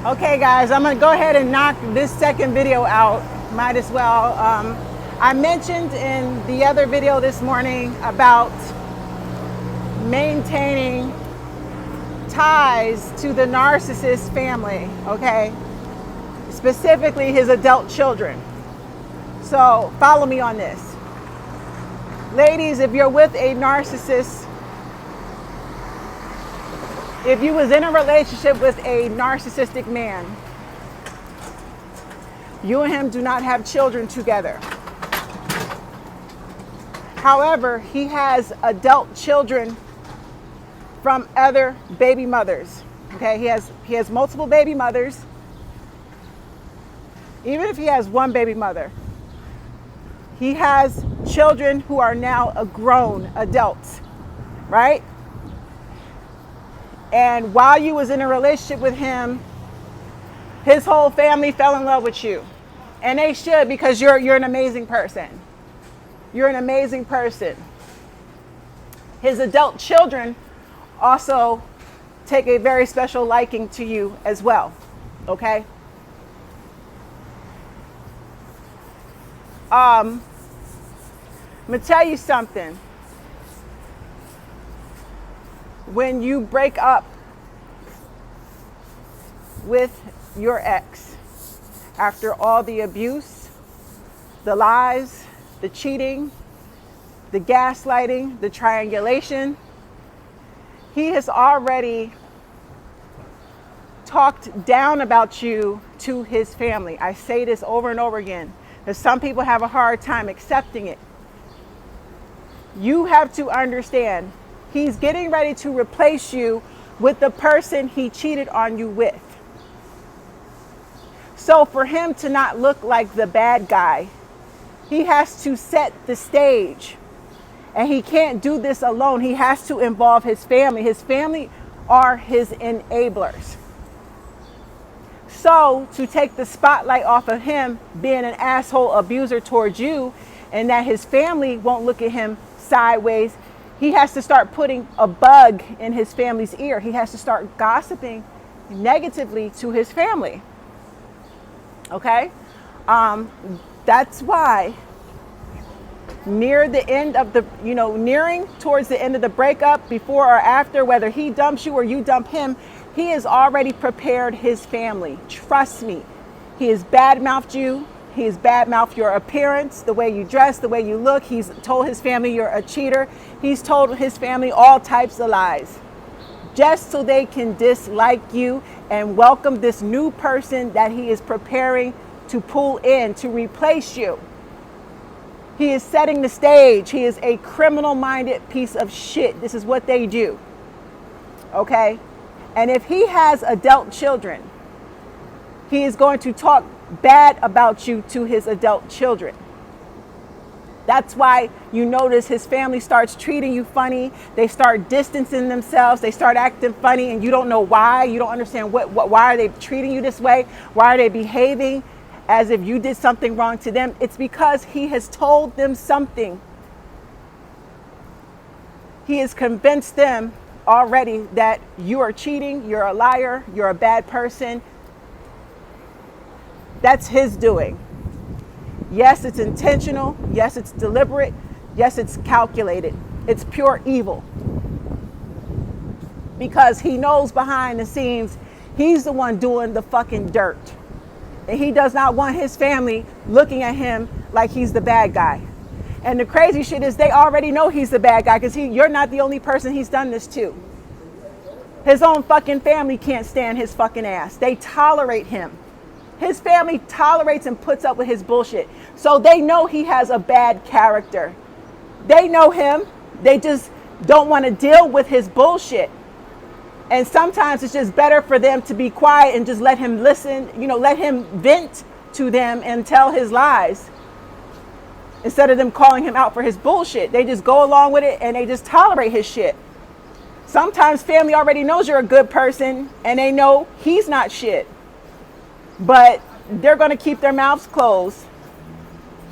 Okay guys, I'm gonna go ahead and knock this second video out. Might as well. I mentioned in the other video this morning about maintaining ties to the narcissist family, okay? Specifically his adult children. So follow me on this. Ladies, if you're with a narcissist, if you was in a relationship with a narcissistic man, you and him do not have children together. However, he has adult children from other baby mothers. Okay, he has multiple baby mothers. Even if he has one baby mother, he has children who are now grown adults, right? And while you was in a relationship with him, his whole family fell in love with you. And they should, because you're an amazing person. You're an amazing person. His adult children also take a very special liking to you as well, okay? I'm gonna tell you something. When you break up with your ex after all the abuse, the lies, the cheating, the gaslighting, the triangulation, he has already talked down about you to his family. I say this over and over again, because some people have a hard time accepting it. You have to understand, he's getting ready to replace you with the person he cheated on you with. So for him to not look like the bad guy, he has to set the stage. And he can't do this alone. He has to involve his family. His family are his enablers. So to take the spotlight off of him being an asshole abuser towards you, and that his family won't look at him sideways, he has to start putting a bug in his family's ear. He has to start gossiping negatively to his family. Okay? That's why near the end of the, nearing towards the end of the breakup, before or after, whether he dumps you or you dump him, he has already prepared his family. Trust me. He has badmouthed you. He has badmouthed your appearance, the way you dress, the way you look. He's told his family you're a cheater. He's told his family all types of lies, just so they can dislike you and welcome this new person that he is preparing to pull in to replace you. He is setting the stage. He is a criminal-minded piece of shit. This is what they do. Okay? And if he has adult children, he is going to talk bad about you to his adult children. That's why you notice his family starts treating you funny. They start distancing themselves. They start acting funny, and you don't know why. You don't understand why are they treating you this way? Why are they behaving as if you did something wrong to them? It's because he has told them something. He has convinced them already that you are cheating, you're a liar, you're a bad person. That's his doing. Yes, it's intentional. Yes, it's deliberate. Yes, it's calculated. It's pure evil. Because he knows behind the scenes, he's the one doing the fucking dirt. And he does not want his family looking at him like he's the bad guy. And the crazy shit is they already know he's the bad guy, because you're not the only person he's done this to. His own fucking family can't stand his fucking ass. They tolerate him. His family tolerates and puts up with his bullshit. So they know he has a bad character. They know him. They just don't want to deal with his bullshit. And sometimes it's just better for them to be quiet and just let him listen, let him vent to them and tell his lies, instead of them calling him out for his bullshit. They just go along with it and they just tolerate his shit. Sometimes family already knows you're a good person and they know he's not shit. But they're going to keep their mouths closed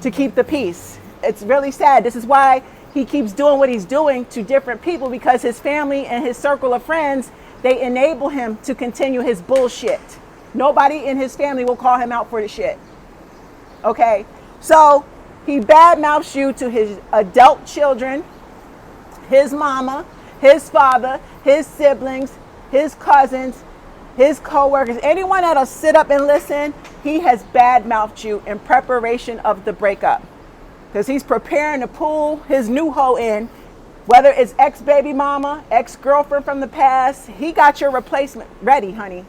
to keep the peace. It's really sad. This is why he keeps doing what he's doing to different people, because his family and his circle of friends, they enable him to continue his bullshit. Nobody in his family will call him out for the shit. Okay? So he badmouths you to his adult children, his mama, his father, his siblings, his cousins, his co-workers, anyone that'll sit up and listen. He has badmouthed you in preparation of the breakup, because he's preparing to pull his new hoe in, whether it's ex-baby mama, ex-girlfriend from the past. He got your replacement ready, honey.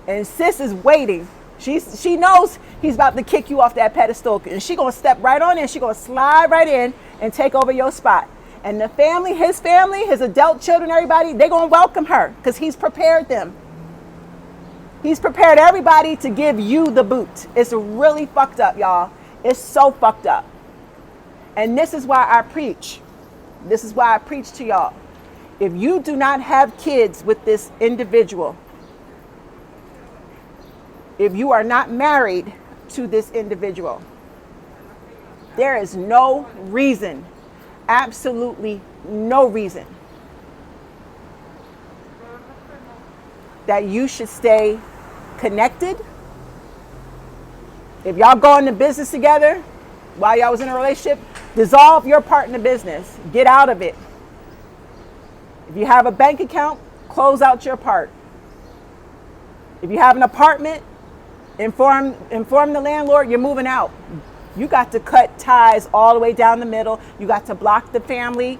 And sis is waiting. She knows he's about to kick you off that pedestal, and she gonna step right on in. She gonna slide right in and take over your spot. And the family, his adult children, everybody, they gonna welcome her, because he's prepared them. He's prepared everybody to give you the boot. It's really fucked up, y'all. It's so fucked up. And this is why I preach. This is why I preach to y'all. If you do not have kids with this individual, if you are not married to this individual, there is no reason, absolutely no reason, that you should stay connected. If y'all go into business together while y'all was in a relationship, dissolve your part in the business. Get out of it. If you have a bank account, close out your part. If you have an apartment, inform the landlord you're moving out. You got to cut ties all the way down the middle. You got to block the family.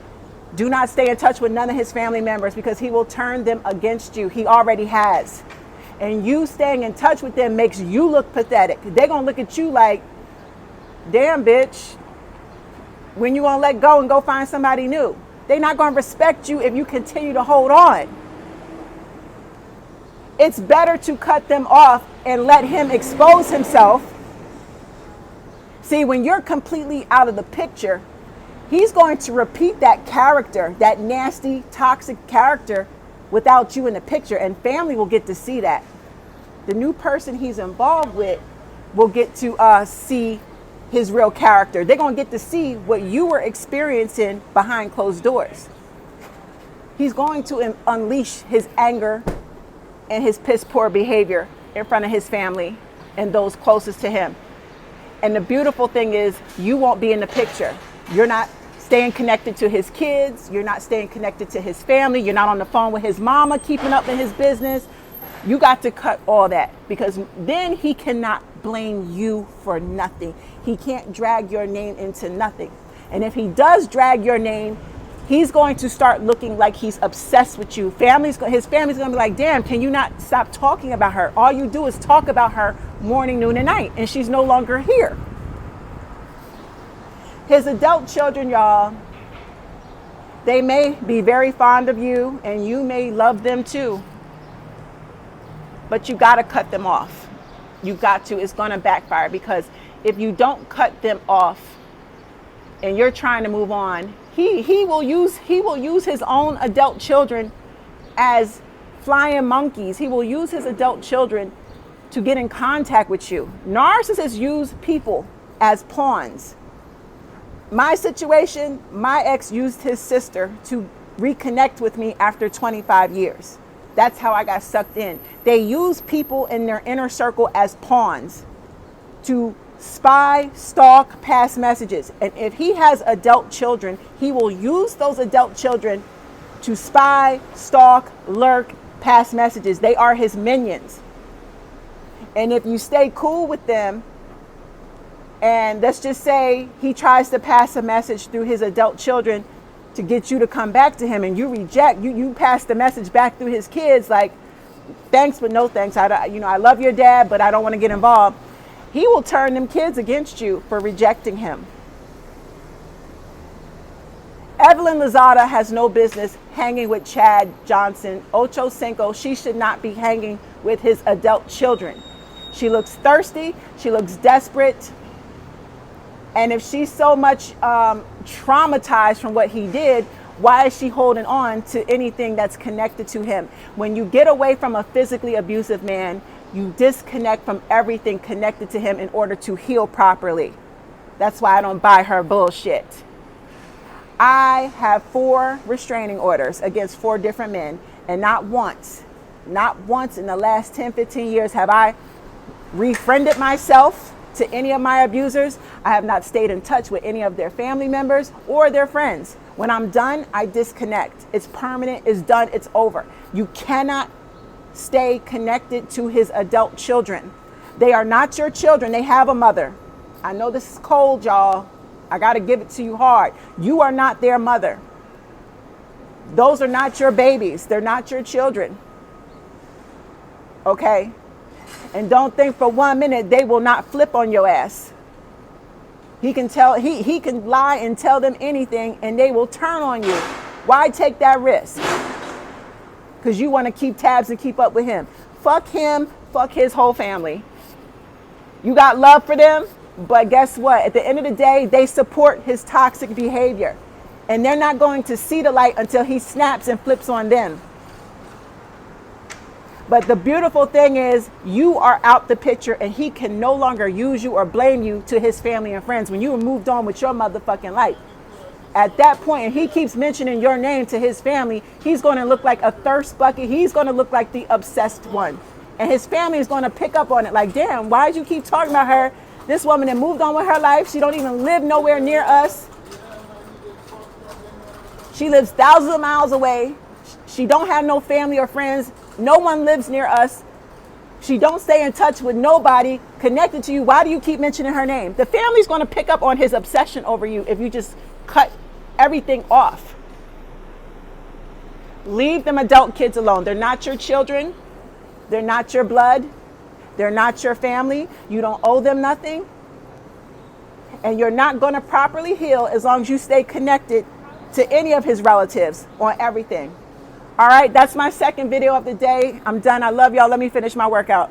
Do not stay in touch with none of his family members, because he will turn them against you. He already has. And you staying in touch with them makes you look pathetic. They're going to look at you like, damn, bitch, when you going to let go and go find somebody new? They're not going to respect you if you continue to hold on. It's better to cut them off and let him expose himself. See, when you're completely out of the picture, he's going to repeat that character, that nasty, toxic character, without you in the picture, and family will get to see that. The new person he's involved with will get to see his real character. They're going to get to see what you were experiencing behind closed doors. He's going to unleash his anger and his piss poor behavior in front of his family and those closest to him. And the beautiful thing is, you won't be in the picture. You're not staying connected to his kids. You're not staying connected to his family. You're not on the phone with his mama, keeping up in his business. You got to cut all that, because then he cannot blame you for nothing. He can't drag your name into nothing. And if he does drag your name, he's going to start looking like he's obsessed with you. His family's going to be like, damn, can you not stop talking about her? All you do is talk about her morning, noon, and night, and she's no longer here. His adult children, y'all, they may be very fond of you, and you may love them too. But you got to cut them off. You got to. It's going to backfire, because if you don't cut them off and you're trying to move on, he will use his own adult children as flying monkeys. He will use his adult children to get in contact with you. Narcissists use people as pawns. My situation, my ex used his sister to reconnect with me after 25 years. That's how I got sucked in. They use people in their inner circle as pawns to spy, stalk, pass messages. And if he has adult children, he will use those adult children to spy, stalk, lurk, pass messages. They are his minions. And if you stay cool with them, and let's just say he tries to pass a message through his adult children to get you to come back to him, and you reject, you pass the message back through his kids like, thanks but no thanks. I love your dad, but I don't want to get involved. He will turn them kids against you for rejecting him. Evelyn Lozada has no business hanging with Chad Johnson. Ocho Cinco, she should not be hanging with his adult children. She looks thirsty. She looks desperate. And if she's so much traumatized from what he did, why is she holding on to anything that's connected to him? When you get away from a physically abusive man, you disconnect from everything connected to him in order to heal properly. That's why I don't buy her bullshit. I have 4 restraining orders against 4 different men, and not once in the last 10, 15 years have I refriended myself to any of my abusers. I have not stayed in touch with any of their family members or their friends. When I'm done, I disconnect. It's permanent, it's done, it's over. You cannot stay connected to his adult children. They are not your children. They have a mother. I know this is cold, y'all. I got to give it to you hard. You are not their mother. Those are not your babies. They're not your children. Okay? And don't think for 1 minute they will not flip on your ass. He can lie and tell them anything and they will turn on you. Why take that risk? Because you want to keep tabs and keep up with him. Fuck him, fuck his whole family. You got love for them, but guess what? At the end of the day, they support his toxic behavior. And they're not going to see the light until he snaps and flips on them. But the beautiful thing is you are out the picture and he can no longer use you or blame you to his family and friends when you have moved on with your motherfucking life. At that point, and he keeps mentioning your name to his family, he's going to look like a thirst bucket. He's going to look like the obsessed one. And his family is going to pick up on it like, damn, why did you keep talking about her? This woman that moved on with her life. She don't even live nowhere near us. She lives thousands of miles away. She don't have no family or friends. No one lives near us. She don't stay in touch with nobody connected to you. Why do you keep mentioning her name? The family's going to pick up on his obsession over you if you just cut everything off. Leave them adult kids alone. They're not your children. They're not your blood. They're not your family. You don't owe them nothing. And you're not going to properly heal as long as you stay connected to any of his relatives on everything. All right, that's my second video of the day. I'm done. I love y'all. Let me finish my workout.